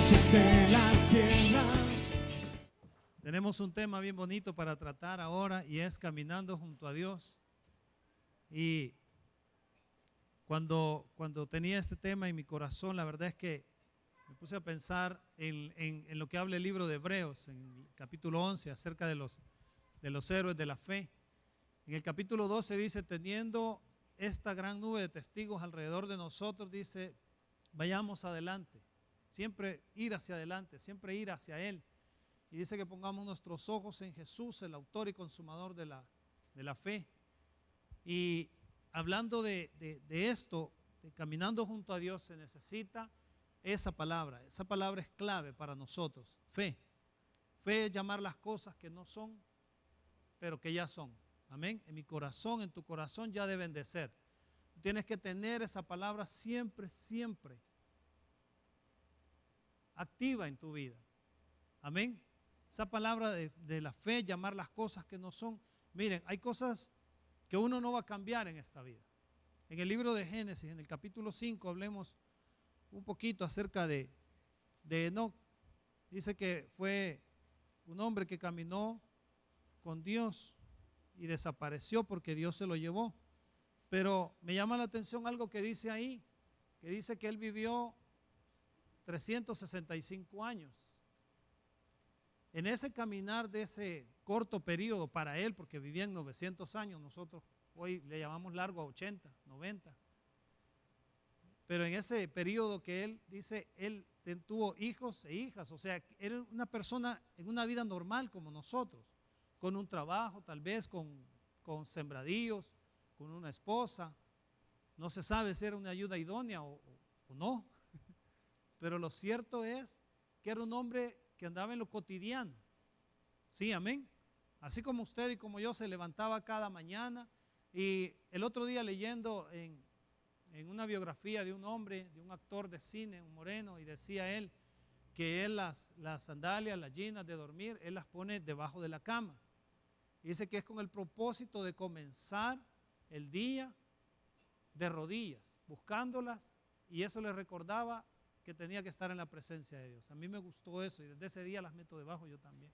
voces en la tierra. Tenemos un tema bien bonito para tratar ahora y es caminando junto a Dios. Y cuando tenía este tema en mi corazón, la verdad es que me puse a pensar en lo que habla el libro de Hebreos, en el capítulo 11, acerca de los héroes de la fe. En el capítulo 12 dice, teniendo esta gran nube de testigos alrededor de nosotros, dice, vayamos adelante, siempre ir hacia adelante, siempre ir hacia Él. Y dice que pongamos nuestros ojos en Jesús, el autor y consumador de la fe. Y hablando de esto, de caminando junto a Dios, se necesita esa palabra. Esa palabra es clave para nosotros, fe. Fe es llamar las cosas que no son, pero que ya son. Amén. En mi corazón, en tu corazón ya deben de ser. Tienes que tener esa palabra siempre, siempre activa en tu vida. Amén. Esa palabra de la fe, llamar las cosas que no son. Miren, hay cosas que uno no va a cambiar en esta vida. En el libro de Génesis, en el capítulo 5, hablemos un poquito acerca de Enoc. Dice que fue un hombre que caminó con Dios y desapareció porque Dios se lo llevó. Pero me llama la atención algo que dice ahí, que dice que él vivió 365 años. En ese caminar de ese corto periodo para él, porque vivía en 900 años, nosotros hoy le llamamos largo a 80, 90. Pero en ese periodo que él dice, él tuvo hijos e hijas, o sea, era una persona en una vida normal como nosotros, con un trabajo, tal vez con sembradíos, con una esposa. No se sabe si era una ayuda idónea o no, pero lo cierto es que era un hombre que andaba en lo cotidiano. Sí, amén. Así como usted y como yo se levantaba cada mañana. Y el otro día leyendo en una biografía de un hombre, de un actor de cine, un moreno, y decía él que él las sandalias, las jeans de dormir, él las pone debajo de la cama. Y dice que es con el propósito de comenzar el día de rodillas, buscándolas, y eso le recordaba que tenía que estar en la presencia de Dios. A mí me gustó eso y desde ese día las meto debajo yo también.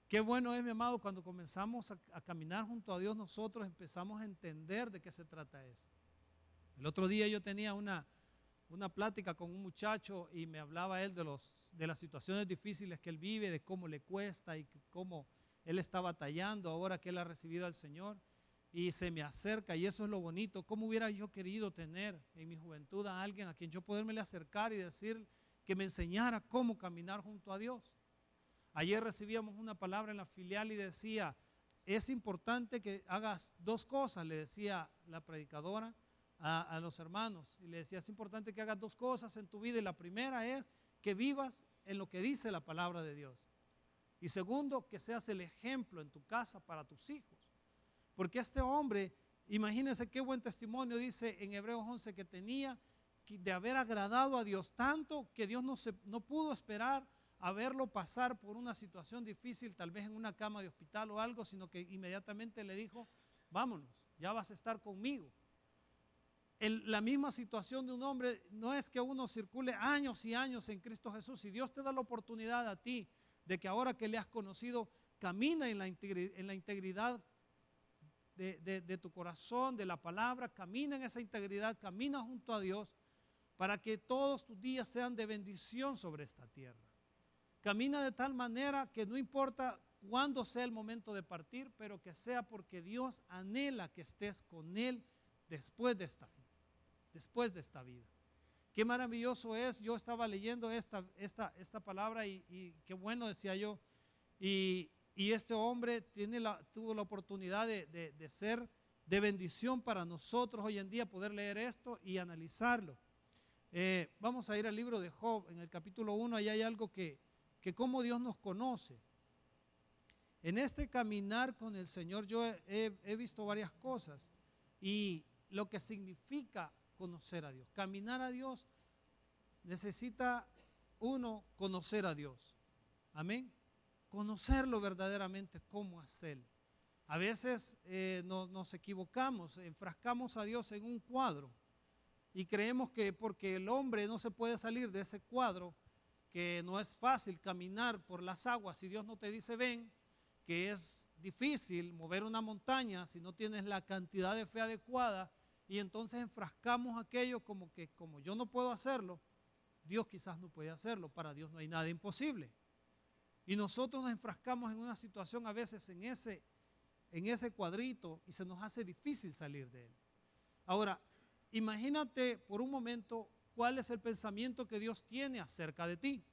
Qué bueno es, mi amado, cuando comenzamos a caminar junto a Dios, nosotros empezamos a entender de qué se trata esto. El otro día yo tenía una plática con un muchacho y me hablaba él de las situaciones difíciles que él vive, de cómo le cuesta y cómo él está batallando ahora que él ha recibido al Señor. Y se me acerca, y eso es lo bonito. ¿Cómo hubiera yo querido tener en mi juventud a alguien a quien yo poderme acercar y decir que me enseñara cómo caminar junto a Dios? Ayer recibíamos una palabra en la filial y decía, es importante que hagas dos cosas, le decía la predicadora a los hermanos. Y le decía, es importante que hagas dos cosas en tu vida, y la primera es que vivas en lo que dice la palabra de Dios. Y segundo, que seas el ejemplo en tu casa para tus hijos. Porque este hombre, imagínense qué buen testimonio dice en Hebreos 11 que tenía de haber agradado a Dios tanto que Dios no pudo esperar a verlo pasar por una situación difícil, tal vez en una cama de hospital o algo, sino que inmediatamente le dijo, vámonos, ya vas a estar conmigo. La misma situación de un hombre no es que uno circule años y años en Cristo Jesús. Si Dios te da la oportunidad a ti de que ahora que le has conocido, camina en la integridad de tu corazón, de la palabra, camina en esa integridad, camina junto a Dios para que todos tus días sean de bendición sobre esta tierra. Camina de tal manera que no importa cuándo sea el momento de partir, pero que sea porque Dios anhela que estés con Él después de esta vida. Qué maravilloso es. Yo estaba leyendo esta palabra y qué bueno, decía yo, y este hombre tuvo la oportunidad de ser de bendición para nosotros hoy en día, poder leer esto y analizarlo. Vamos a ir al libro de Job, en el capítulo 1, ahí hay algo que cómo Dios nos conoce. En este caminar con el Señor yo he visto varias cosas y lo que significa conocer a Dios. Caminar a Dios necesita uno conocer a Dios. Amén. Conocerlo verdaderamente cómo es Él. A veces nos equivocamos, enfrascamos a Dios en un cuadro. y creemos que porque el hombre no se puede salir de ese cuadro, que no es fácil caminar por las aguas si Dios no te dice ven, que es difícil mover una montaña si no tienes la cantidad de fe adecuada, y entonces enfrascamos aquello como que como yo no puedo hacerlo, Dios quizás no puede hacerlo. Para Dios no hay nada imposible. Y nosotros nos enfrascamos en una situación a veces en ese cuadrito y se nos hace difícil salir de él. Ahora, imagínate por un momento cuál es el pensamiento que Dios tiene acerca de ti.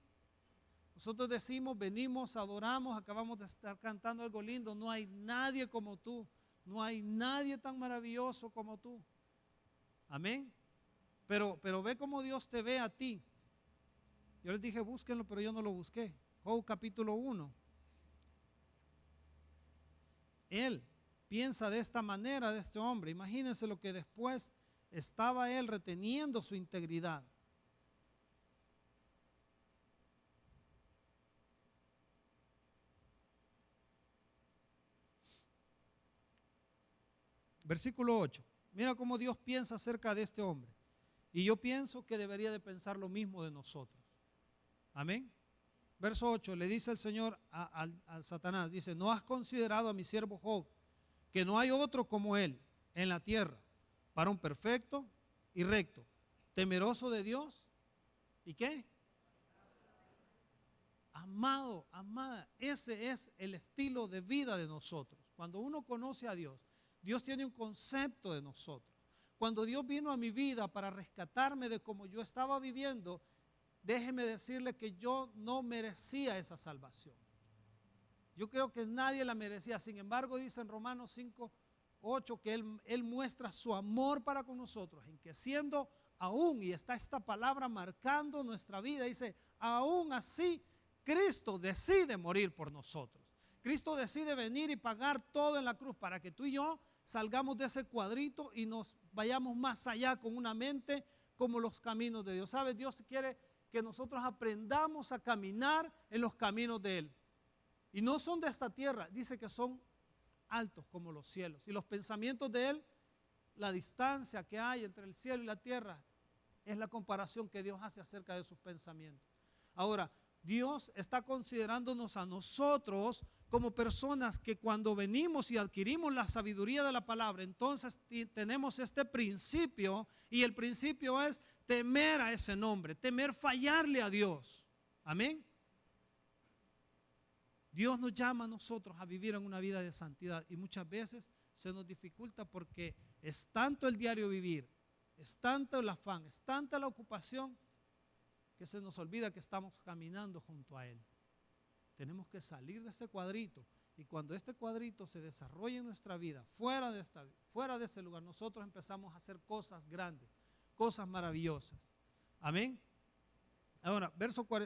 Nosotros decimos, venimos, adoramos, acabamos de estar cantando algo lindo, no hay nadie como tú, no hay nadie tan maravilloso como tú. Amén. Pero ve cómo Dios te ve a ti. Yo les dije, búsquenlo, pero yo no lo busqué. Job capítulo 1. Él piensa de esta manera de este hombre. Imagínense lo que después estaba él reteniendo su integridad. Versículo 8. Mira cómo Dios piensa acerca de este hombre. Y yo pienso que debería de pensar lo mismo de nosotros. Amén. Verso 8, le dice el Señor al Satanás, dice, ¿no has considerado a mi siervo Job, que no hay otro como él en la tierra, varón perfecto y recto, temeroso de Dios? ¿Y qué? Amado, amada, ese es el estilo de vida de nosotros. Cuando uno conoce a Dios, Dios tiene un concepto de nosotros. Cuando Dios vino a mi vida para rescatarme de cómo yo estaba viviendo, déjeme decirle que yo no merecía esa salvación. Yo creo que nadie la merecía. Sin embargo, dice en Romanos 5, 8 que él muestra su amor para con nosotros, en que siendo aún, y está esta palabra marcando nuestra vida, dice, aún así Cristo decide morir por nosotros. Cristo decide venir y pagar todo en la cruz para que tú y yo salgamos de ese cuadrito y nos vayamos más allá con una mente como los caminos de Dios. ¿Sabes? Dios quiere que nosotros aprendamos a caminar en los caminos de Él. Y no son de esta tierra, dice que son altos como los cielos. Y los pensamientos de Él, la distancia que hay entre el cielo y la tierra, es la comparación que Dios hace acerca de sus pensamientos. Ahora, Dios está considerándonos a nosotros como personas que cuando venimos y adquirimos la sabiduría de la palabra, entonces tenemos este principio, y el principio es temer a ese nombre, temer fallarle a Dios. Amén. Dios nos llama a nosotros a vivir en una vida de santidad y muchas veces se nos dificulta porque es tanto el diario vivir, es tanto el afán, es tanta la ocupación que se nos olvida que estamos caminando junto a Él. Tenemos que salir de este cuadrito, y cuando este cuadrito se desarrolle en nuestra vida, fuera de ese lugar, nosotros empezamos a hacer cosas grandes, cosas maravillosas. Amén. Ahora,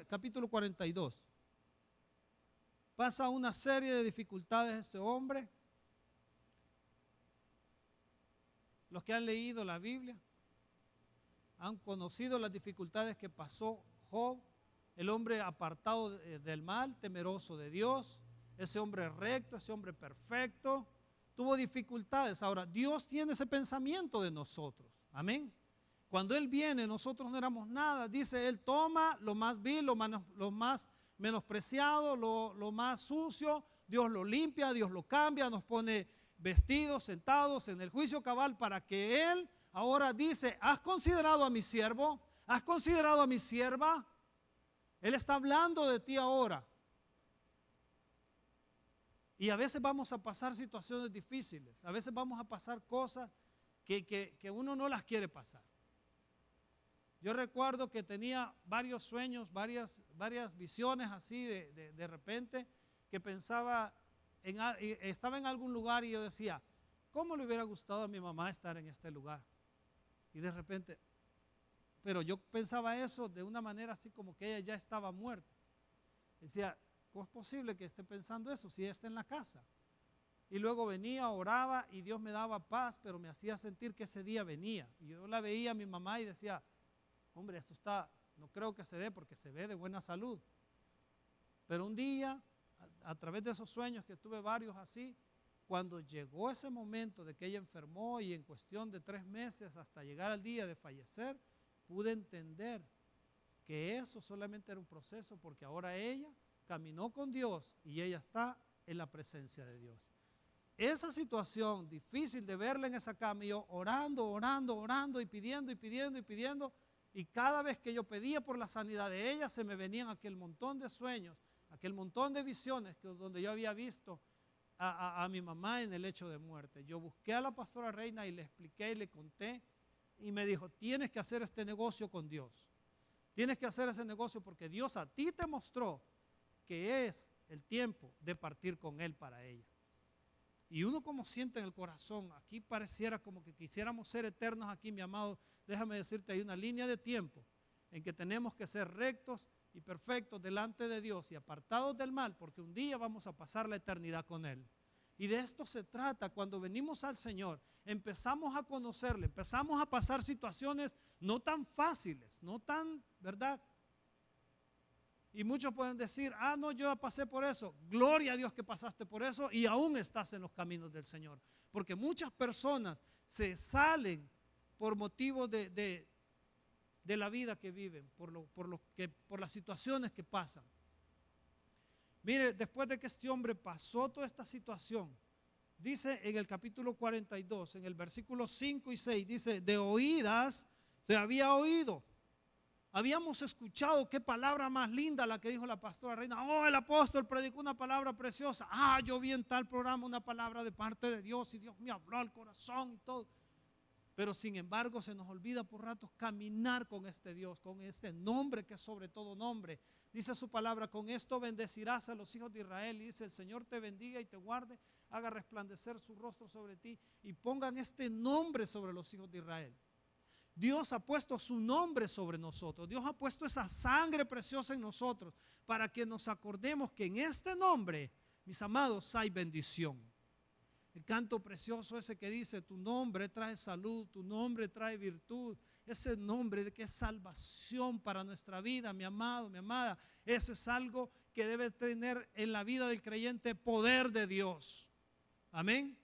capítulo 42. Pasa una serie de dificultades este hombre. Los que han leído la Biblia han conocido las dificultades que pasó Job, el hombre apartado del mal, temeroso de Dios, ese hombre recto, ese hombre perfecto, tuvo dificultades. Ahora, Dios tiene ese pensamiento de nosotros. Amén. Cuando Él viene, nosotros no éramos nada. Dice, Él toma lo más vil, lo más menospreciado, lo más sucio, Dios lo limpia, Dios lo cambia, nos pone vestidos, sentados en el juicio cabal para que Él ahora dice, ¿has considerado a mi siervo? ¿Has considerado a mi sierva? Él está hablando de ti ahora. Y a veces vamos a pasar situaciones difíciles, a veces vamos a pasar cosas que uno no las quiere pasar. Yo recuerdo que tenía varios sueños, varias visiones así de repente, que pensaba, estaba en algún lugar y yo decía, ¿cómo le hubiera gustado a mi mamá estar en este lugar? Y de repente, pero yo pensaba eso de una manera así como que ella ya estaba muerta. Decía, ¿cómo es posible que esté pensando eso si ella está en la casa? Y luego venía, oraba y Dios me daba paz, pero me hacía sentir que ese día venía. Y yo la veía a mi mamá y decía, hombre, esto está, no creo que se dé porque se ve de buena salud. Pero un día, a través de esos sueños que tuve varios así, cuando llegó ese momento de que ella enfermó y en cuestión de 3 meses hasta llegar al día de fallecer, pude entender que eso solamente era un proceso porque ahora ella caminó con Dios y ella está en la presencia de Dios. Esa situación difícil de verla en esa cama y yo orando y pidiendo, y cada vez que yo pedía por la sanidad de ella se me venían aquel montón de sueños, aquel montón de visiones donde yo había visto a mi mamá en el lecho de muerte. Yo busqué a la pastora Reina y le expliqué y le conté y me dijo, tienes que hacer este negocio con Dios. Tienes que hacer ese negocio porque Dios a ti te mostró que es el tiempo de partir con Él para ella. Y uno como siente en el corazón, aquí pareciera como que quisiéramos ser eternos aquí, mi amado, déjame decirte, hay una línea de tiempo en que tenemos que ser rectos y perfectos delante de Dios y apartados del mal, porque un día vamos a pasar la eternidad con Él. Y de esto se trata cuando venimos al Señor, empezamos a conocerle, empezamos a pasar situaciones no tan fáciles, no tan, ¿verdad? Y muchos pueden decir, no, yo ya pasé por eso. Gloria a Dios que pasaste por eso y aún estás en los caminos del Señor. Porque muchas personas se salen por motivo de la vida que viven, por las situaciones que pasan. Mire, después de que este hombre pasó toda esta situación, dice en el capítulo 42, en el versículo 5 y 6, dice, de oídas se había oído. Habíamos escuchado qué palabra más linda la que dijo la pastora Reina. Oh, el apóstol predicó una palabra preciosa. Yo vi en tal programa una palabra de parte de Dios y Dios me habló al corazón y todo. Pero sin embargo se nos olvida por ratos caminar con este Dios, con este nombre que es sobre todo nombre. Dice su palabra, con esto bendecirás a los hijos de Israel. Y dice, el Señor te bendiga y te guarde, haga resplandecer su rostro sobre ti y pongan este nombre sobre los hijos de Israel. Dios ha puesto su nombre sobre nosotros. Dios ha puesto esa sangre preciosa en nosotros para que nos acordemos que en este nombre, mis amados, hay bendición. El canto precioso ese que dice, tu nombre trae salud, tu nombre trae virtud. Ese nombre de que es salvación para nuestra vida, mi amado, mi amada. Eso es algo que debe tener en la vida del creyente poder de Dios. Amén.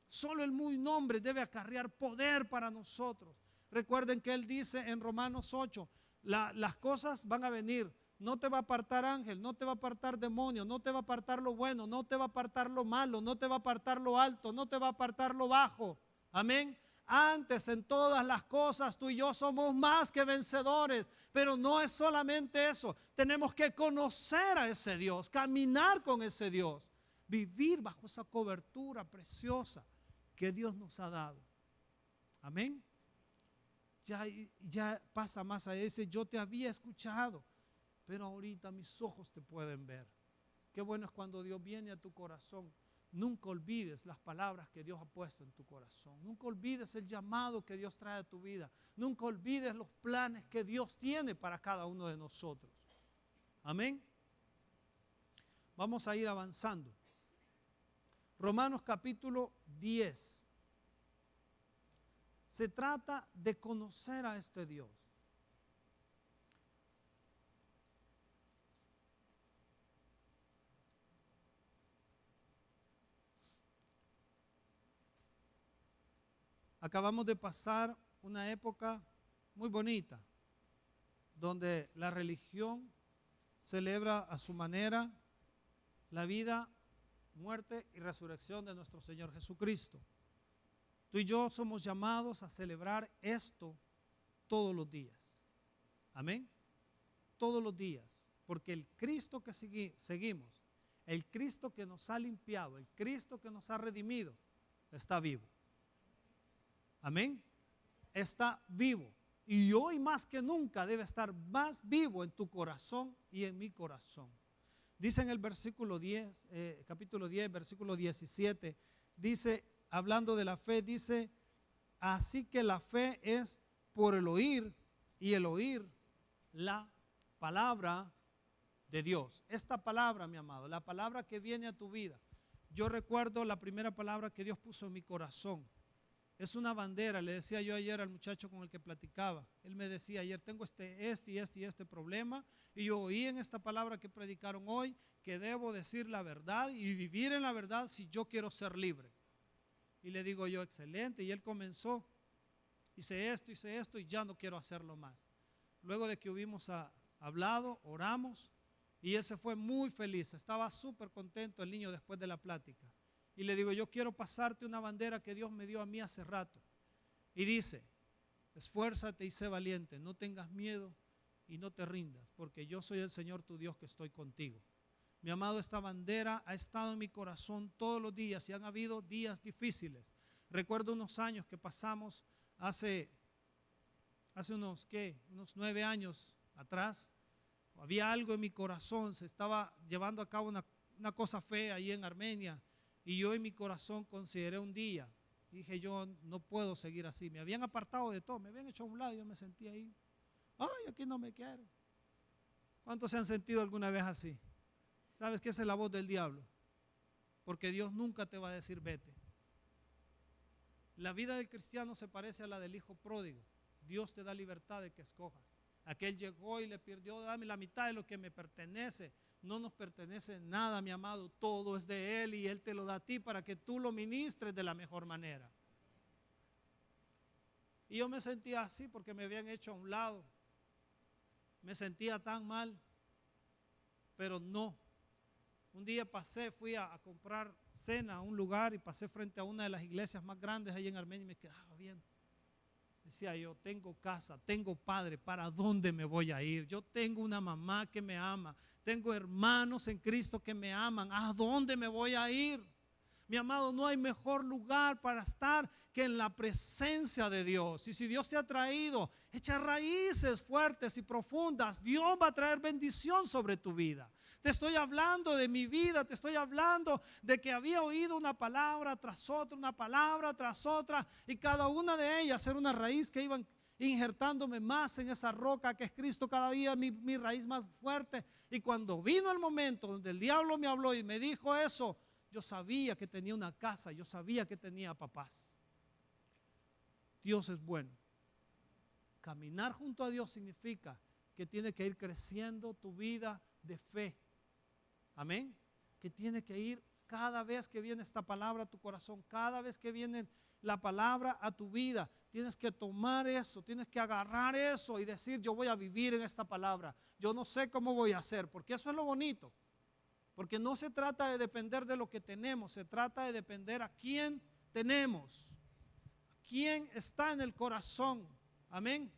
Solo el muy nombre debe acarrear poder para nosotros. Recuerden que Él dice en Romanos 8, las cosas van a venir. No te va a apartar ángel, no te va a apartar demonio, no te va a apartar lo bueno, no te va a apartar lo malo, no te va a apartar lo alto, no te va a apartar lo bajo. Amén. Antes en todas las cosas tú y yo somos más que vencedores, pero no es solamente eso. Tenemos que conocer a ese Dios, caminar con ese Dios, vivir bajo esa cobertura preciosa que Dios nos ha dado. Amén. Ya pasa más a ese, yo te había escuchado, pero ahorita mis ojos te pueden ver. Qué bueno es cuando Dios viene a tu corazón. Nunca olvides las palabras que Dios ha puesto en tu corazón. Nunca olvides el llamado que Dios trae a tu vida. Nunca olvides los planes que Dios tiene para cada uno de nosotros. Amén. Vamos a ir avanzando. Romanos capítulo 10. Se trata de conocer a este Dios. Acabamos de pasar una época muy bonita, donde la religión celebra a su manera la vida, muerte y resurrección de nuestro Señor Jesucristo. Tú y yo somos llamados a celebrar esto todos los días. Amén. Todos los días. Porque el Cristo que seguimos, el Cristo que nos ha limpiado, el Cristo que nos ha redimido, está vivo. Amén. Está vivo. Y hoy más que nunca debe estar más vivo en tu corazón y en mi corazón. Dice en el versículo 10, capítulo 10, versículo 17, dice, hablando de la fe, dice, así que la fe es por el oír y el oír la palabra de Dios. Esta palabra, mi amado, la palabra que viene a tu vida. Yo recuerdo la primera palabra que Dios puso en mi corazón. es una bandera. Le decía yo ayer al muchacho con el que platicaba, él me decía ayer, tengo este problema, y yo oí en esta palabra que predicaron hoy que debo decir la verdad y vivir en la verdad si yo quiero ser libre. Y le digo yo, excelente, y él comenzó, hice esto y ya no quiero hacerlo más. Luego de que hubimos hablado, oramos, y él se fue muy feliz, estaba súper contento el niño después de la plática. Y le digo, yo quiero pasarte una bandera que Dios me dio a mí hace rato. Y dice, esfuérzate y sé valiente, no tengas miedo y no te rindas, porque yo soy el Señor tu Dios que estoy contigo. Mi amado, esta bandera ha estado en mi corazón todos los días y han habido días difíciles. Recuerdo unos años que pasamos hace unos 9 años atrás. Había algo en mi corazón, se estaba llevando a cabo una cosa fea ahí en Armenia. Y yo en mi corazón consideré un día, dije yo no puedo seguir así. Me habían apartado de todo, me habían hecho a un lado y yo me sentía ahí. Ay, aquí no me quiero. ¿Cuántos se han sentido alguna vez así? ¿Sabes qué es la voz del diablo? Porque Dios nunca te va a decir vete. La vida del cristiano se parece a la del hijo pródigo. Dios te da libertad de que escojas. Aquel llegó y le pidió, dame la mitad de lo que me pertenece. No nos pertenece nada, mi amado, todo es de Él y Él te lo da a ti para que tú lo ministres de la mejor manera. Y yo me sentía así porque me habían hecho a un lado, me sentía tan mal, pero no. Un día fui a comprar cena a un lugar y pasé frente a una de las iglesias más grandes ahí en Armenia y me quedaba viendo. Decía yo, tengo casa, tengo padre, ¿para dónde me voy a ir? Yo tengo una mamá que me ama, tengo hermanos en Cristo que me aman, ¿a dónde me voy a ir? Mi amado, no hay mejor lugar para estar que en la presencia de Dios. Y si Dios te ha traído, echa raíces fuertes y profundas, Dios va a traer bendición sobre tu vida. Te estoy hablando de mi vida, te estoy hablando de que había oído una palabra tras otra, una palabra tras otra, y cada una de ellas era una raíz que iban injertándome más en esa roca que es Cristo, cada día mi raíz más fuerte. Y cuando vino el momento donde el diablo me habló y me dijo eso, yo sabía que tenía una casa, yo sabía que tenía papás. Dios es bueno. Caminar junto a Dios significa que tiene que ir creciendo tu vida de fe. Amén. Que tiene que ir cada vez que viene esta palabra a tu corazón, cada vez que viene la palabra a tu vida, tienes que tomar eso, tienes que agarrar eso y decir, yo voy a vivir en esta palabra. Yo no sé cómo voy a hacer, porque eso es lo bonito. Porque no se trata de depender de lo que tenemos, se trata de depender a quién tenemos, a quién está en el corazón. Amén.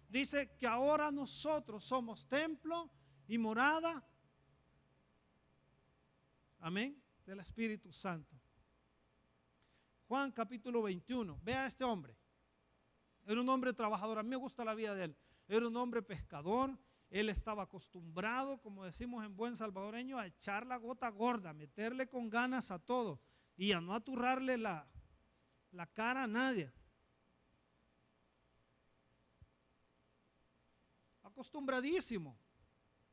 Dice que ahora nosotros somos templo y morada, amén, del Espíritu Santo. Juan capítulo 21, vea a este hombre. Era un hombre trabajador, a mí me gusta la vida de él. Era un hombre pescador. Él estaba acostumbrado, como decimos en buen salvadoreño, a echar la gota gorda, a meterle con ganas a todo y a no aturrarle la cara a nadie. Acostumbradísimo.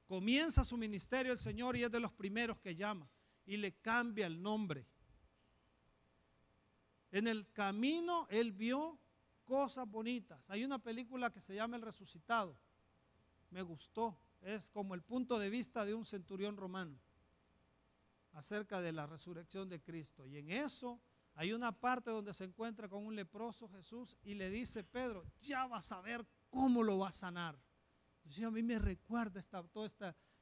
Comienza su ministerio el Señor y es de los primeros que llama y le cambia el nombre. En el camino él vio cosas bonitas. Hay una película que se llama El Resucitado. Me gustó, es como el punto de vista de un centurión romano acerca de la resurrección de Cristo. Y en eso hay una parte donde se encuentra con un leproso Jesús y le dice, Pedro, ya vas a ver cómo lo va a sanar. Entonces, a mí me recuerda toda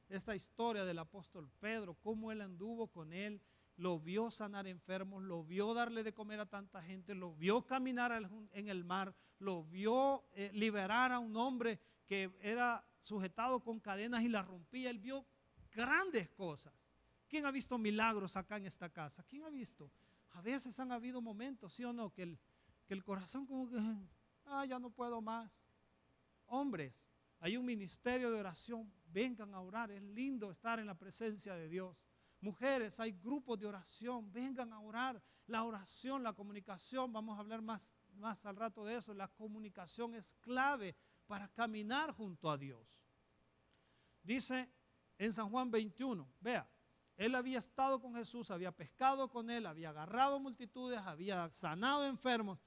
esta historia del apóstol Pedro, cómo él anduvo con él, lo vio sanar enfermos, lo vio darle de comer a tanta gente, lo vio caminar en el mar, lo vio liberar a un hombre que era sujetado con cadenas y las rompía. Él vio grandes cosas. ¿Quién ha visto milagros acá en esta casa? ¿Quién ha visto? A veces han habido momentos, ¿sí o no? Que el corazón como que, ya no puedo más. Hombres, hay un ministerio de oración, vengan a orar, es lindo estar en la presencia de Dios. Mujeres, hay grupos de oración, vengan a orar. La oración, la comunicación, vamos a hablar más al rato de eso, la comunicación es clave para caminar junto a Dios. Dice en San Juan 21, vea, él había estado con Jesús, había pescado con él, había agarrado multitudes, había sanado enfermos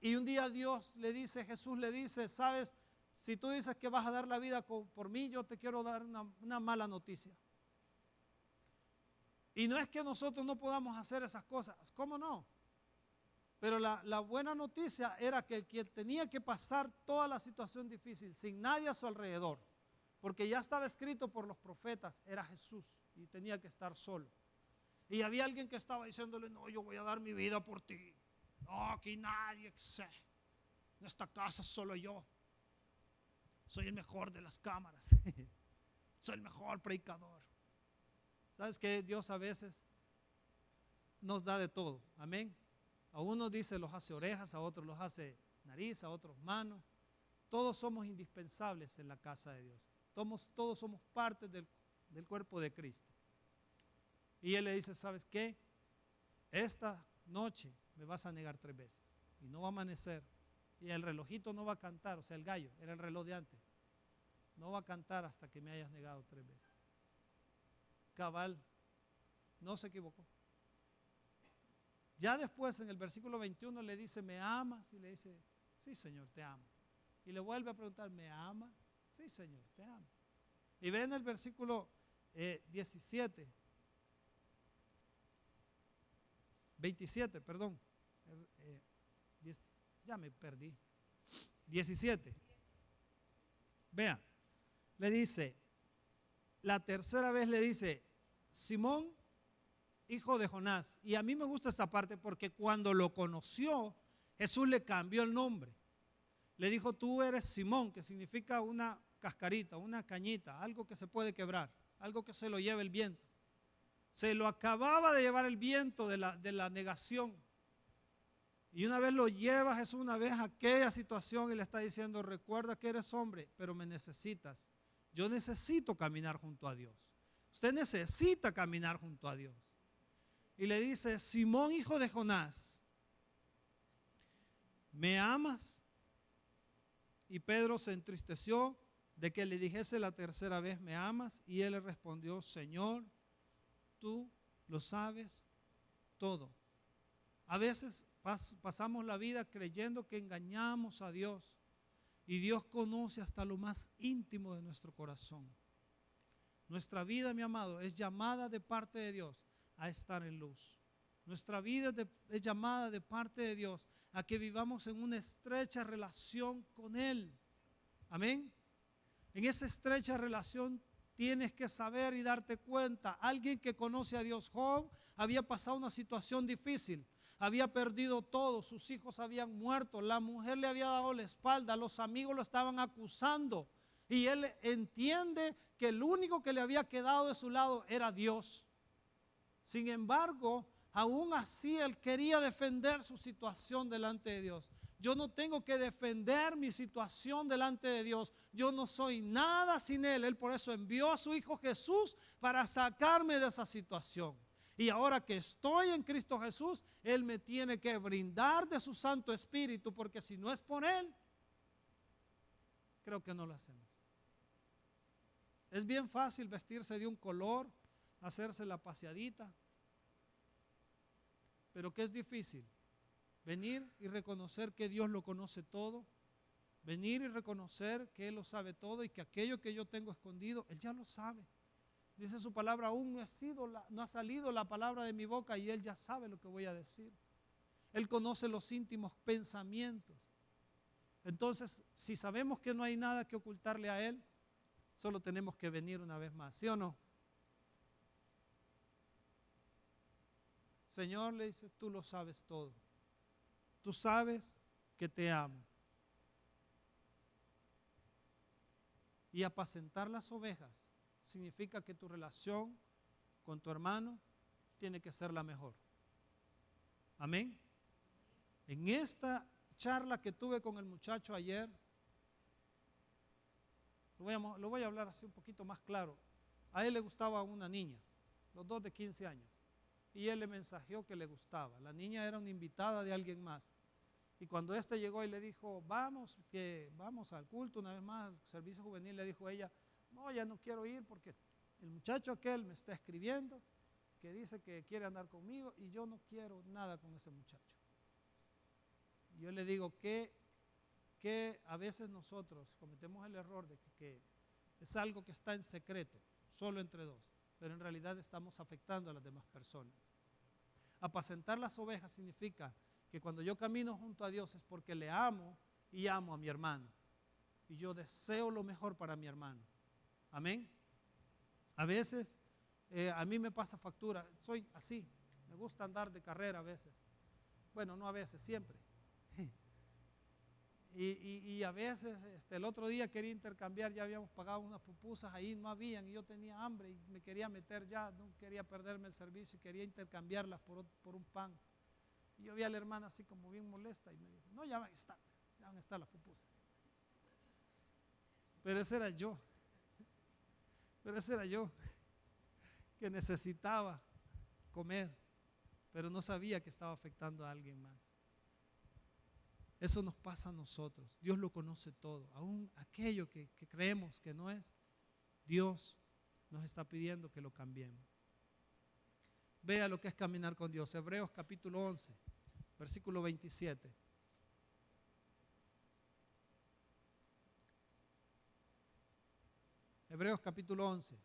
Y un día Dios le dice, Jesús le dice, sabes, si tú dices que vas a dar la vida por mí, yo te quiero dar una mala noticia. Y no es que nosotros no podamos hacer esas cosas, ¿cómo no? Pero la buena noticia era que el que tenía que pasar toda la situación difícil sin nadie a su alrededor, porque ya estaba escrito por los profetas, era Jesús y tenía que estar solo. Y había alguien que estaba diciéndole, no, yo voy a dar mi vida por ti. No, aquí nadie sé. En esta casa solo yo. Soy el mejor de las cámaras. Soy el mejor predicador. ¿Sabes qué? Dios a veces nos da de todo. Amén. A unos dice los hace orejas, a otros los hace nariz, a otros manos. Todos somos indispensables en la casa de Dios. Todos somos parte del cuerpo de Cristo. Y Él le dice, ¿sabes qué? Esta noche me vas a negar 3 veces. Y no va a amanecer. Y el relojito no va a cantar, o sea, el gallo, era el reloj de antes. No va a cantar hasta que me hayas negado 3 veces. Cabal, no se equivocó. Ya después en el versículo 21 le dice, ¿me amas? Y le dice, sí, Señor, te amo. Y le vuelve a preguntar, ¿me amas? Sí, Señor, te amo. Y ve en el versículo 27, perdón. Ya me perdí. 17. Vea, le dice, la tercera vez le dice, Simón, hijo de Jonás. Y a mí me gusta esta parte porque cuando lo conoció, Jesús le cambió el nombre. Le dijo, tú eres Simón, que significa una cascarita, una cañita, algo que se puede quebrar, algo que se lo lleve el viento. Se lo acababa de llevar el viento de la negación. Y una vez lo lleva Jesús, una vez a aquella situación y le está diciendo, recuerda que eres hombre, pero me necesitas. Yo necesito caminar junto a Dios. Usted necesita caminar junto a Dios. Y le dice, Simón, hijo de Jonás, ¿me amas? Y Pedro se entristeció de que le dijese la tercera vez, ¿me amas? Y él le respondió, Señor, tú lo sabes todo. A veces pasamos la vida creyendo que engañamos a Dios y Dios conoce hasta lo más íntimo de nuestro corazón. Nuestra vida, mi amado, es llamada de parte de Dios a estar en luz. Nuestra vida es llamada de parte de Dios a que vivamos en una estrecha relación con Él. Amén. En esa estrecha relación tienes que saber y darte cuenta. Alguien que conoce a Dios, Job, había pasado una situación difícil. Había perdido todo, sus hijos habían muerto, la mujer le había dado la espalda, los amigos lo estaban acusando. Y él entiende que el único que le había quedado de su lado era Dios. Sin embargo, aún así él quería defender su situación delante de Dios. Yo no tengo que defender mi situación delante de Dios. Yo no soy nada sin Él. Él por eso envió a su Hijo Jesús para sacarme de esa situación. Y ahora que estoy en Cristo Jesús, Él me tiene que brindar de su Santo Espíritu, porque si no es por Él, creo que no lo hacemos. Es bien fácil vestirse de un color, hacerse la paseadita, pero ¿qué es difícil? Venir y reconocer que Dios lo conoce todo, venir y reconocer que Él lo sabe todo y que aquello que yo tengo escondido, Él ya lo sabe. Dice su palabra, aún no ha salido la palabra de mi boca y Él ya sabe lo que voy a decir. Él conoce los íntimos pensamientos. Entonces, si sabemos que no hay nada que ocultarle a Él, solo tenemos que venir una vez más, ¿sí o no? Señor, le dice, tú lo sabes todo. Tú sabes que te amo. Y apacentar las ovejas significa que tu relación con tu hermano tiene que ser la mejor. Amén. En esta charla que tuve con el muchacho ayer, lo voy a hablar así un poquito más claro. A él le gustaba una niña, los dos de 15 años. Y él le mensajeó que le gustaba. La niña era una invitada de alguien más. Y cuando este llegó y le dijo, vamos al culto una vez más, al servicio juvenil, le dijo ella, no, ya no quiero ir porque el muchacho aquel me está escribiendo, que dice que quiere andar conmigo y yo no quiero nada con ese muchacho. yo le digo que a veces nosotros cometemos el error de que es algo que está en secreto, solo entre dos, pero en realidad estamos afectando a las demás personas. Apacentar las ovejas significa que cuando yo camino junto a Dios es porque le amo y amo a mi hermano. Y yo deseo lo mejor para mi hermano. Amén. A veces a mí me pasa factura, soy así, me gusta andar de carrera a veces. Bueno, no a veces, siempre. Y a veces, el otro día quería intercambiar, ya habíamos pagado unas pupusas ahí, no habían, y yo tenía hambre y me quería meter ya, no quería perderme el servicio y quería intercambiarlas por un pan. Y yo vi a la hermana así como bien molesta y me dijo, no, ya van a estar las pupusas. Pero ese era yo, que necesitaba comer, pero no sabía que estaba afectando a alguien más. Eso nos pasa a nosotros. Dios lo conoce todo. Aún aquello que creemos que no es, Dios nos está pidiendo que lo cambiemos. Vea lo que es caminar con Dios. Hebreos capítulo 11, versículo 27. Hebreos capítulo 11,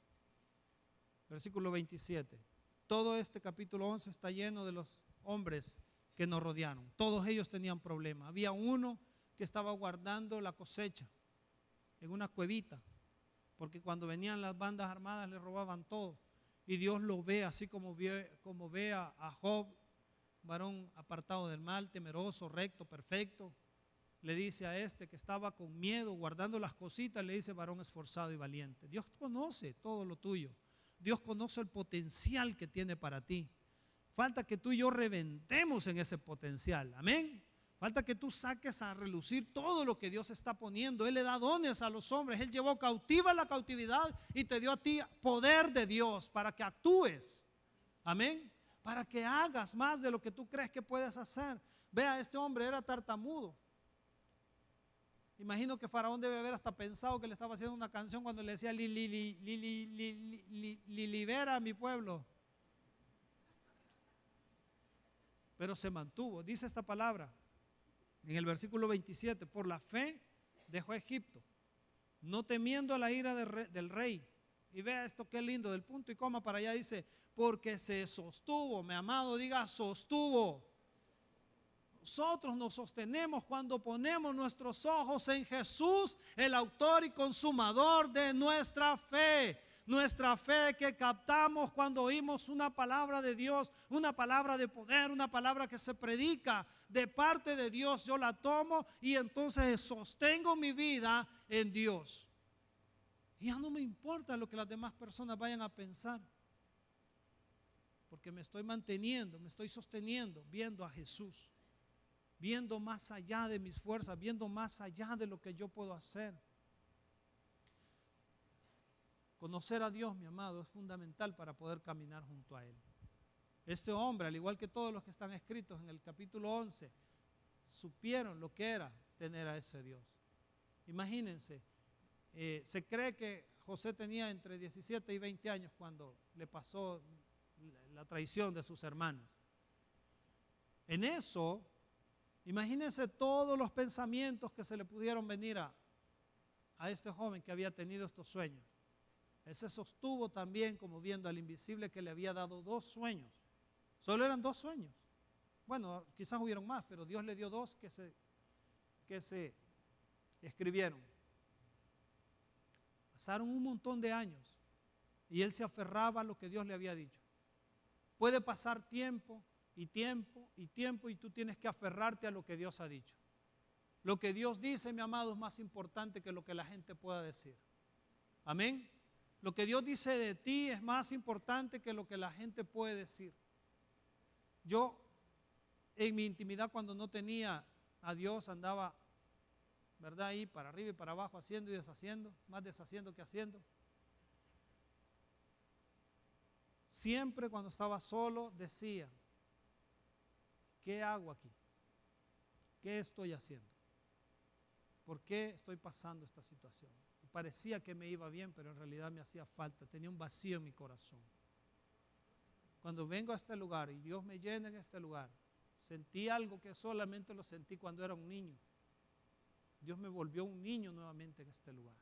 versículo 27. Todo este capítulo 11 está lleno de los hombres que nos rodearon. Todos ellos tenían problemas. Había uno que estaba guardando la cosecha en una cuevita, porque cuando venían las bandas armadas le robaban todo. Y Dios lo ve, así como ve a Job, varón apartado del mal, temeroso, recto, perfecto. Le dice a este que estaba con miedo, guardando las cositas, le dice varón esforzado y valiente. Dios conoce todo lo tuyo. Dios conoce el potencial que tiene para ti. Falta que tú y yo reventemos en ese potencial. Amén. Falta que tú saques a relucir todo lo que Dios está poniendo. Él le da dones a los hombres. Él llevó cautiva la cautividad y te dio a ti poder de Dios para que actúes. Amén. Para que hagas más de lo que tú crees que puedes hacer. Vea, este hombre era tartamudo. Imagino que Faraón debe haber hasta pensado que le estaba haciendo una canción cuando le decía libera a mi pueblo. Pero se mantuvo. Dice esta palabra en el versículo 27, por la fe dejó Egipto, no temiendo a la ira del rey. Y vea esto qué lindo, del punto y coma para allá dice, porque se sostuvo, mi amado, diga sostuvo. Nosotros nos sostenemos cuando ponemos nuestros ojos en Jesús, el autor y consumador de nuestra fe. Nuestra fe que captamos cuando oímos una palabra de Dios, una palabra de poder, una palabra que se predica de parte de Dios, yo la tomo y entonces sostengo mi vida en Dios. Y ya no me importa lo que las demás personas vayan a pensar, porque me estoy manteniendo, me estoy sosteniendo, viendo a Jesús, viendo más allá de mis fuerzas, viendo más allá de lo que yo puedo hacer. Conocer a Dios, mi amado, es fundamental para poder caminar junto a Él. Este hombre, al igual que todos los que están escritos en el capítulo 11, supieron lo que era tener a ese Dios. Imagínense, se cree que José tenía entre 17 y 20 años cuando le pasó la traición de sus hermanos. En eso, imagínense todos los pensamientos que se le pudieron venir a este joven que había tenido estos sueños. Él se sostuvo también como viendo al invisible que le había dado 2 sueños. Solo eran 2 sueños. Bueno, quizás hubieron más, pero Dios le dio 2 que se escribieron. Pasaron un montón de años y él se aferraba a lo que Dios le había dicho. Puede pasar tiempo y tiempo y tiempo y tú tienes que aferrarte a lo que Dios ha dicho. Lo que Dios dice, mi amado, es más importante que lo que la gente pueda decir. Amén. Lo que Dios dice de ti es más importante que lo que la gente puede decir. Yo, en mi intimidad, cuando no tenía a Dios, andaba, ¿verdad? Ahí para arriba y para abajo, haciendo y deshaciendo, más deshaciendo que haciendo. Siempre cuando estaba solo decía, ¿qué hago aquí? ¿Qué estoy haciendo? ¿Por qué estoy pasando esta situación? Parecía que me iba bien, pero en realidad me hacía falta, tenía un vacío en mi corazón. Cuando vengo a este lugar y Dios me llena en este lugar, Sentí algo que solamente lo sentí cuando era un niño. Dios me volvió un niño nuevamente en este lugar.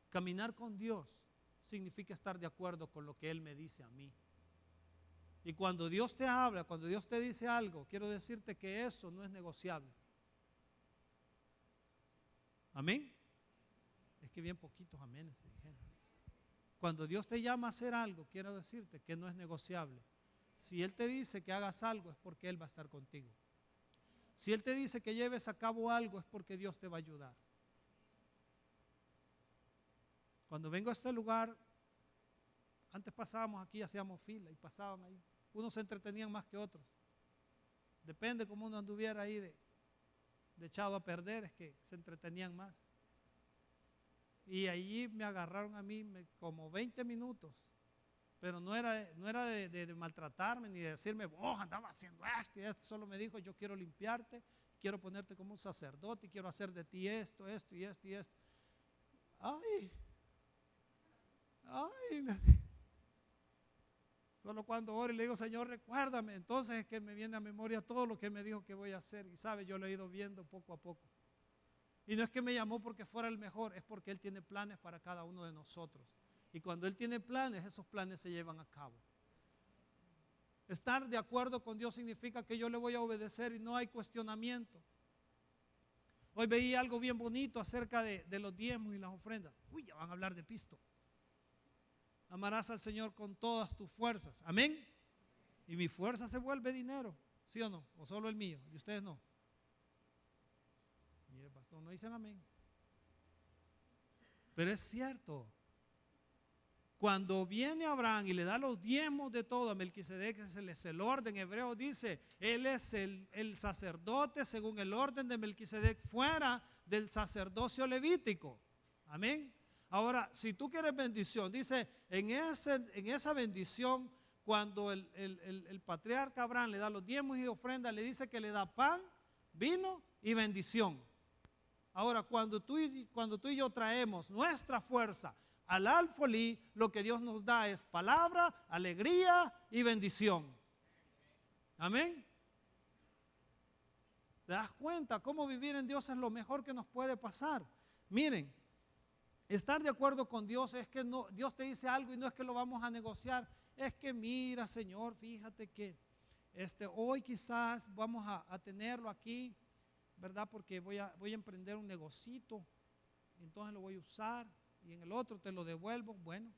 Caminar con Dios significa estar de acuerdo con lo que Él me dice a mí. Y cuando Dios te habla, cuando Dios te dice algo, quiero decirte que eso no es negociable. Amén. Es que bien poquitos amenes se dijeron. Cuando Dios te llama a hacer algo, quiero decirte que no es negociable. Si Él te dice que hagas algo, es porque Él va a estar contigo. Si Él te dice que lleves a cabo algo, es porque Dios te va a ayudar. Cuando vengo a este lugar, antes pasábamos aquí, hacíamos fila y pasaban ahí. Unos se entretenían más que otros. Depende cómo uno anduviera ahí de echado a perder, es que se entretenían más. Y allí me agarraron a mí como 20 minutos, pero no era de maltratarme ni de decirme, vos andabas haciendo esto y esto. Solo me dijo, yo quiero limpiarte, quiero ponerte como un sacerdote y quiero hacer de ti esto, esto y esto y esto. Ay, solo cuando oro y le digo, Señor, recuérdame, entonces es que me viene a memoria todo lo que me dijo que voy a hacer. Y sabe, yo lo he ido viendo poco a poco. Y no es que me llamó porque fuera el mejor, es porque Él tiene planes para cada uno de nosotros. Y cuando Él tiene planes, esos planes se llevan a cabo. Estar de acuerdo con Dios significa que yo le voy a obedecer y no hay cuestionamiento. Hoy veía algo bien bonito acerca de los diezmos y las ofrendas. Uy, ya van a hablar de pisto. Amarás al Señor con todas tus fuerzas. Amén. Y mi fuerza se vuelve dinero, ¿sí o no? O solo el mío, y ustedes no. Mire, pastor, no dicen amén. Pero es cierto. Cuando viene Abraham y le da los diezmos de todo a Melquisedec, ese es el orden hebreo, dice, él es el sacerdote según el orden de Melquisedec, fuera del sacerdocio levítico. Amén. Ahora, si tú quieres bendición, dice, en esa bendición, cuando el patriarca Abraham le da los diezmos y ofrendas, le dice que le da pan, vino y bendición. Ahora, cuando tú y yo traemos nuestra fuerza al alfolí, lo que Dios nos da es palabra, alegría y bendición. Amén. ¿Te das cuenta cómo vivir en Dios es lo mejor que nos puede pasar? Miren, estar de acuerdo con Dios es que no, Dios te dice algo y no es que lo vamos a negociar. Es que mira, Señor, fíjate que hoy quizás vamos a tenerlo aquí, ¿verdad? Porque voy a emprender un negocito, entonces lo voy a usar y en el otro te lo devuelvo. Bueno,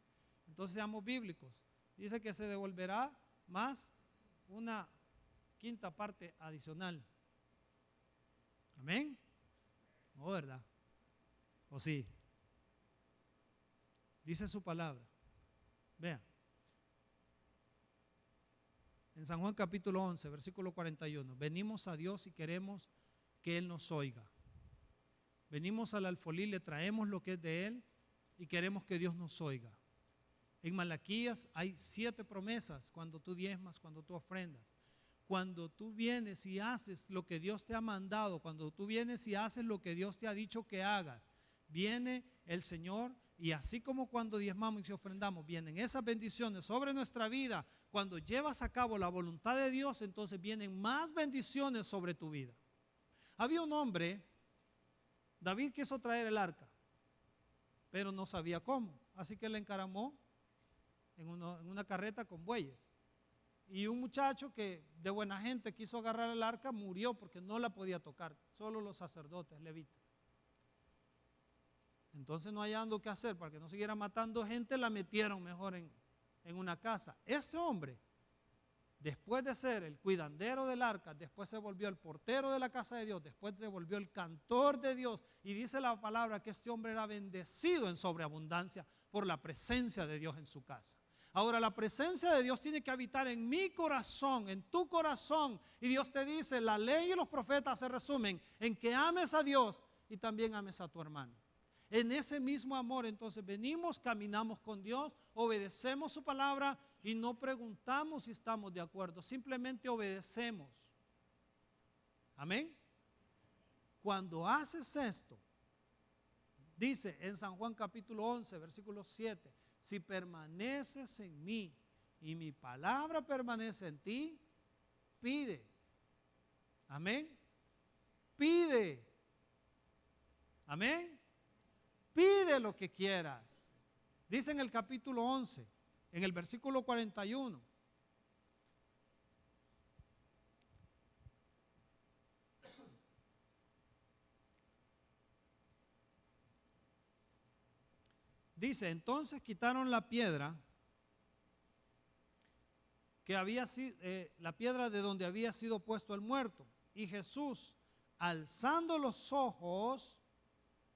entonces seamos bíblicos. Dice que se devolverá más una quinta parte adicional. Amén. ¿No, verdad? ¿O sí? Dice su palabra. Vean. En San Juan capítulo 11, versículo 41. Venimos a Dios y queremos que Él nos oiga. Venimos al alfolí, le traemos lo que es de Él y queremos que Dios nos oiga. En Malaquías hay 7 promesas cuando tú diezmas, cuando tú ofrendas. Cuando tú vienes y haces lo que Dios te ha mandado, cuando tú vienes y haces lo que Dios te ha dicho que hagas, viene el Señor y así como cuando diezmamos y ofrendamos, vienen esas bendiciones sobre nuestra vida. Cuando llevas a cabo la voluntad de Dios, entonces vienen más bendiciones sobre tu vida. Había un hombre, David quiso traer el arca, pero no sabía cómo, así que le encaramó en una carreta con bueyes. Y un muchacho que de buena gente quiso agarrar el arca, murió porque no la podía tocar, solo los sacerdotes levitas. Entonces no hallando qué hacer para que no siguiera matando gente, la metieron mejor en una casa. Ese hombre, después de ser el cuidandero del arca, después se volvió el portero de la casa de Dios, después se volvió el cantor de Dios, y dice la palabra que este hombre era bendecido en sobreabundancia por la presencia de Dios en su casa. Ahora, la presencia de Dios tiene que habitar en mi corazón, en tu corazón, y Dios te dice, la ley y los profetas se resumen en que ames a Dios y también ames a tu hermano. En ese mismo amor, entonces venimos, caminamos con Dios, obedecemos su palabra y no preguntamos si estamos de acuerdo, simplemente obedecemos. Amén. Cuando haces esto, dice en San Juan capítulo 11, versículo 7, si permaneces en mí y mi palabra permanece en ti, pide Amén. Pide. Amén. Pide lo que quieras. Dice en el capítulo 11, en el versículo 41. Dice, entonces quitaron la piedra que había sido, la piedra de donde había sido puesto el muerto. Y Jesús, alzando los ojos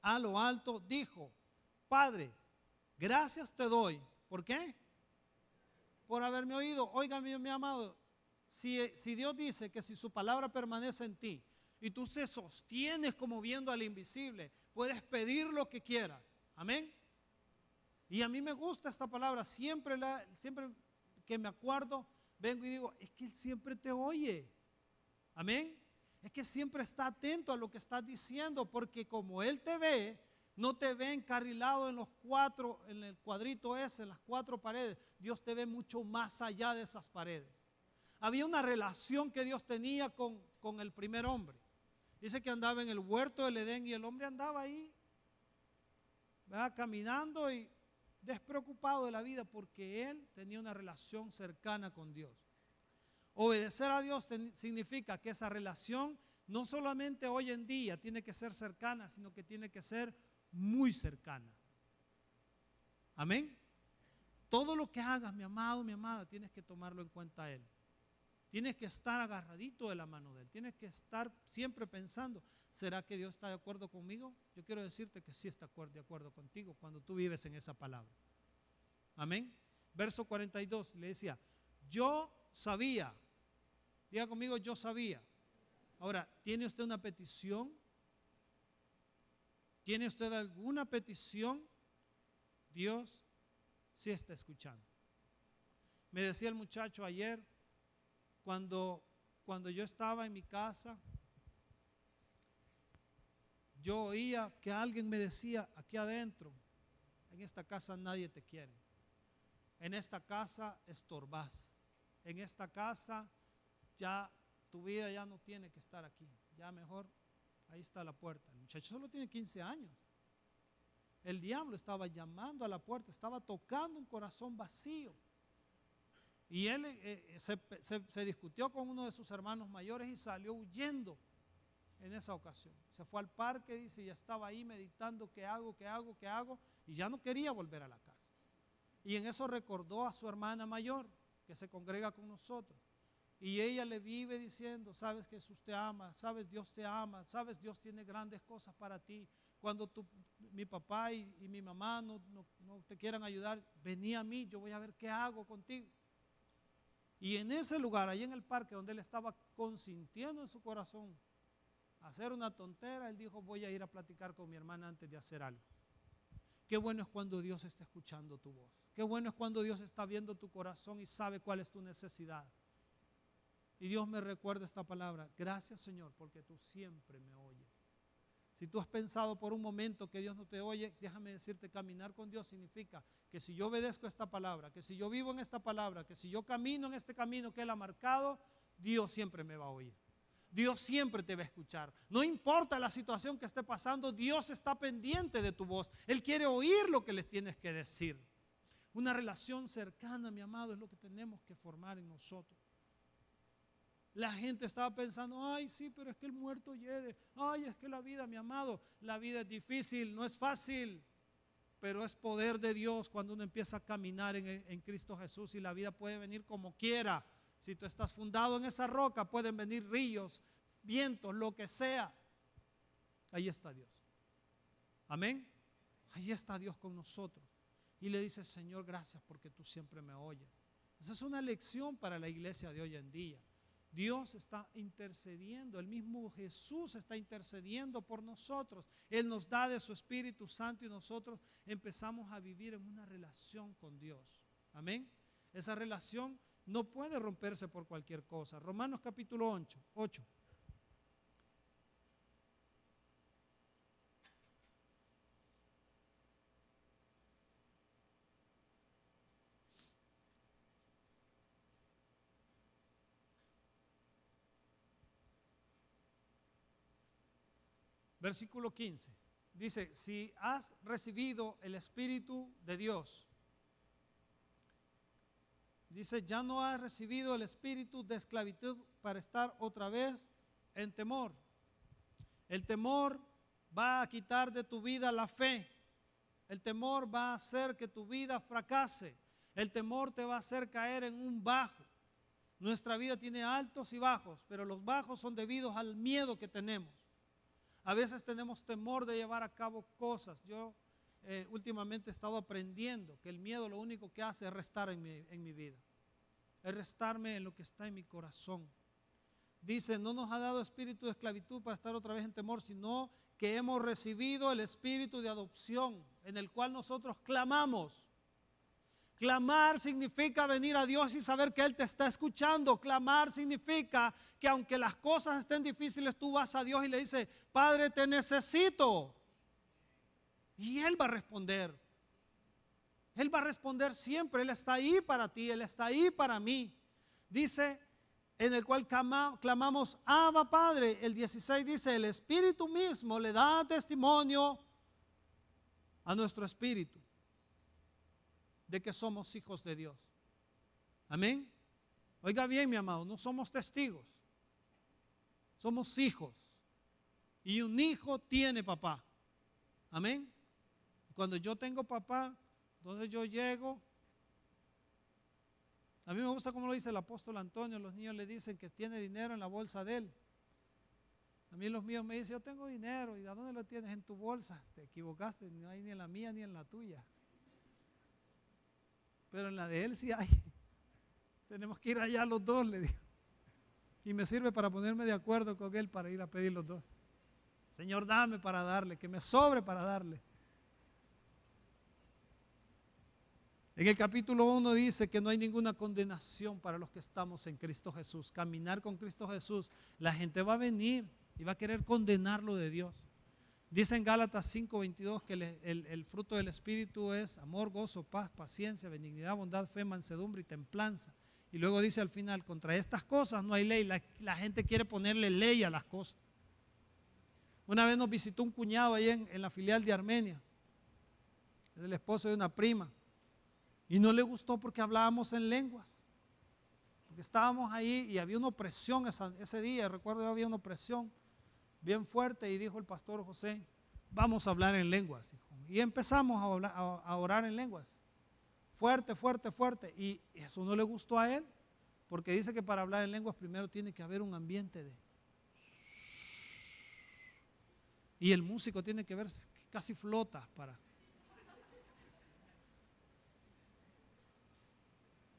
a lo alto, dijo, Padre, gracias te doy. ¿Por qué? Por haberme oído. Oiga, mi amado, si Dios dice que si su palabra permanece en ti y tú se sostienes como viendo al invisible, puedes pedir lo que quieras. Amén. Y a mí me gusta esta palabra, siempre que me acuerdo, vengo y digo, es que Él siempre te oye. Amén. Es que siempre está atento a lo que estás diciendo, porque como Él te ve, no te ve encarrilado en el cuadrito ese, en las 4 paredes. Dios te ve mucho más allá de esas paredes. Había una relación que Dios tenía con el primer hombre. Dice que andaba en el huerto del Edén y el hombre andaba ahí, ¿verdad?, caminando y despreocupado de la vida, porque él tenía una relación cercana con Dios. Obedecer a Dios significa que esa relación no solamente hoy en día tiene que ser cercana, sino que tiene que ser muy cercana. Amén. Todo lo que hagas, mi amado, mi amada, tienes que tomarlo en cuenta a Él. Tienes que estar agarradito de la mano de Él. Tienes que estar siempre pensando, ¿será que Dios está de acuerdo conmigo? Yo quiero decirte que sí está de acuerdo contigo cuando tú vives en esa palabra. Amén. Verso 42 le decía, yo sabía. Diga conmigo, yo sabía. Ahora, ¿tiene usted una petición? ¿Tiene usted alguna petición? Dios sí está escuchando. Me decía el muchacho ayer, cuando yo estaba en mi casa, yo oía que alguien me decía, aquí adentro, en esta casa nadie te quiere. En esta casa estorbás. En esta casa ya tu vida ya no tiene que estar aquí. Ya mejor, ahí está la puerta. El muchacho solo tiene 15 años. El diablo estaba llamando a la puerta, estaba tocando un corazón vacío. Y él se discutió con uno de sus hermanos mayores y salió huyendo en esa ocasión. Se fue al parque, dice, y estaba ahí meditando qué hago, y ya no quería volver a la casa. Y en eso recordó a su hermana mayor, que se congrega con nosotros. Y ella le vive diciendo, sabes que Jesús te ama, sabes Dios te ama, sabes Dios tiene grandes cosas para ti. Cuando mi papá y mi mamá no te quieran ayudar, vení a mí, yo voy a ver qué hago contigo. Y en ese lugar, ahí en el parque donde él estaba consintiendo en su corazón hacer una tontera, él dijo, voy a ir a platicar con mi hermana antes de hacer algo. Qué bueno es cuando Dios está escuchando tu voz. Qué bueno es cuando Dios está viendo tu corazón y sabe cuál es tu necesidad. Y Dios me recuerda esta palabra, gracias Señor, porque tú siempre me oyes. Si tú has pensado por un momento que Dios no te oye, déjame decirte, caminar con Dios significa que si yo obedezco esta palabra, que si yo vivo en esta palabra, que si yo camino en este camino que Él ha marcado, Dios siempre me va a oír. Dios siempre te va a escuchar. No importa la situación que esté pasando, Dios está pendiente de tu voz. Él quiere oír lo que les tienes que decir. Una relación cercana, mi amado, es lo que tenemos que formar en nosotros. La gente estaba pensando, ay, sí, pero es que el muerto llegue. Ay, es que la vida, mi amado, la vida es difícil, no es fácil, pero es poder de Dios cuando uno empieza a caminar en Cristo Jesús, y la vida puede venir como quiera. Si tú estás fundado en esa roca, pueden venir ríos, vientos, lo que sea. Ahí está Dios. Amén. Ahí está Dios con nosotros. Y le dice, Señor, gracias porque tú siempre me oyes. Esa es una lección para la iglesia de hoy en día. Dios está intercediendo, el mismo Jesús está intercediendo por nosotros. Él nos da de su Espíritu Santo y nosotros empezamos a vivir en una relación con Dios. Amén. Esa relación no puede romperse por cualquier cosa. Romanos capítulo 8. versículo 15. Dice, si has recibido el Espíritu de Dios, dice, ya no has recibido el espíritu de esclavitud para estar otra vez en temor. El temor va a quitar de tu vida la fe. El temor va a hacer que tu vida fracase. El temor te va a hacer caer en un bajo. Nuestra vida tiene altos y bajos, pero los bajos son debidos al miedo que tenemos. A veces tenemos temor de llevar a cabo cosas. Yo últimamente he estado aprendiendo que el miedo lo único que hace es restar en mi vida. Es restarme en lo que está en mi corazón. Dice, no nos ha dado espíritu de esclavitud para estar otra vez en temor, sino que hemos recibido el espíritu de adopción, en el cual nosotros clamamos. Clamar significa venir a Dios y saber que Él te está escuchando. Clamar significa que aunque las cosas estén difíciles, tú vas a Dios y le dices, Padre, te necesito. Y Él va a responder. Él va a responder siempre. Él está ahí para ti, Él está ahí para mí. Dice, en el cual clamamos, Abba Padre. El 16 dice, el Espíritu mismo le da testimonio a nuestro espíritu de que somos hijos de Dios. Amén. Oiga bien, mi amado, no somos testigos, somos hijos. Y un hijo tiene papá. Amén. Cuando yo tengo papá, entonces yo llego. A mí me gusta como lo dice el apóstol Antonio. Los niños le dicen que tiene dinero en la bolsa de él. A mí los míos me dicen, yo tengo dinero. ¿Y a dónde lo tienes? En tu bolsa. Te equivocaste, no hay ni en la mía ni en la tuya. Pero en la de él sí hay. Tenemos que ir allá los dos, le digo. Y me sirve para ponerme de acuerdo con él para ir a pedir los dos. Señor, dame para darle, que me sobre para darle. En el capítulo 1 dice que no hay ninguna condenación para los que estamos en Cristo Jesús. Caminar con Cristo Jesús, la gente va a venir y va a querer condenarlo de Dios. Dice en Gálatas 5:22 que el fruto del Espíritu es amor, gozo, paz, paciencia, benignidad, bondad, fe, mansedumbre y templanza. Y luego dice al final, contra estas cosas no hay ley. La gente quiere ponerle ley a las cosas. Una vez nos visitó un cuñado ahí en la filial de Armenia. Es el esposo de una prima. Y no le gustó porque hablábamos en lenguas. Porque estábamos ahí y había una opresión ese día. Recuerdo que había una opresión bien fuerte y dijo el pastor José, vamos a hablar en lenguas. Y empezamos a orar en lenguas. Fuerte, fuerte, fuerte. Y eso no le gustó a él, porque dice que para hablar en lenguas primero tiene que haber un ambiente de... Y el músico tiene que ver, casi flota para...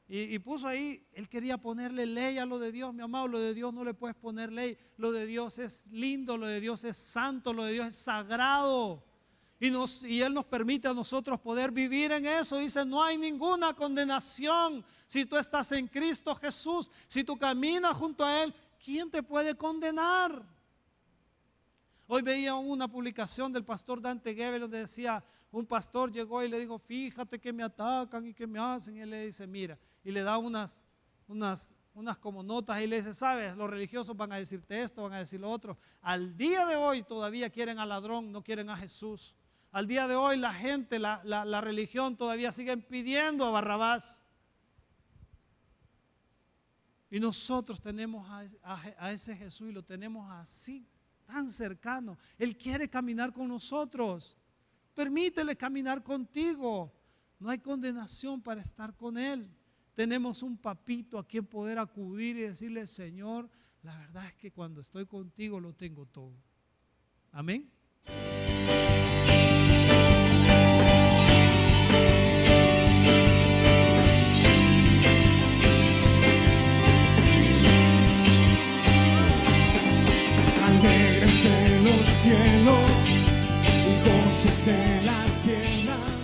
Y puso ahí, él quería ponerle ley a lo de Dios, mi amado. Lo de Dios no le puedes poner ley. Lo de Dios es lindo, lo de Dios es santo, lo de Dios es sagrado. Y Él nos permite a nosotros poder vivir en eso. Dice, no hay ninguna condenación si tú estás en Cristo Jesús. Si tú caminas junto a Él, ¿quién te puede condenar? Hoy veía una publicación del pastor Dante Gebel donde decía, un pastor llegó y le dijo, fíjate que me atacan y que me hacen. Y él le dice, mira, y le da unas como notas y le dice, sabes, los religiosos van a decirte esto, van a decir lo otro. Al día de hoy todavía quieren al ladrón, no quieren a Jesús. Al día de hoy la gente, la religión todavía siguen pidiendo a Barrabás. Y nosotros tenemos a ese Jesús y lo tenemos así, tan cercano. Él quiere caminar con nosotros. Permítele caminar contigo. No hay condenación para estar con Él. Tenemos un papito a quien poder acudir y decirle, Señor, la verdad es que cuando estoy contigo lo tengo todo. Amén. Alégrense los cielos y gócese la tierra.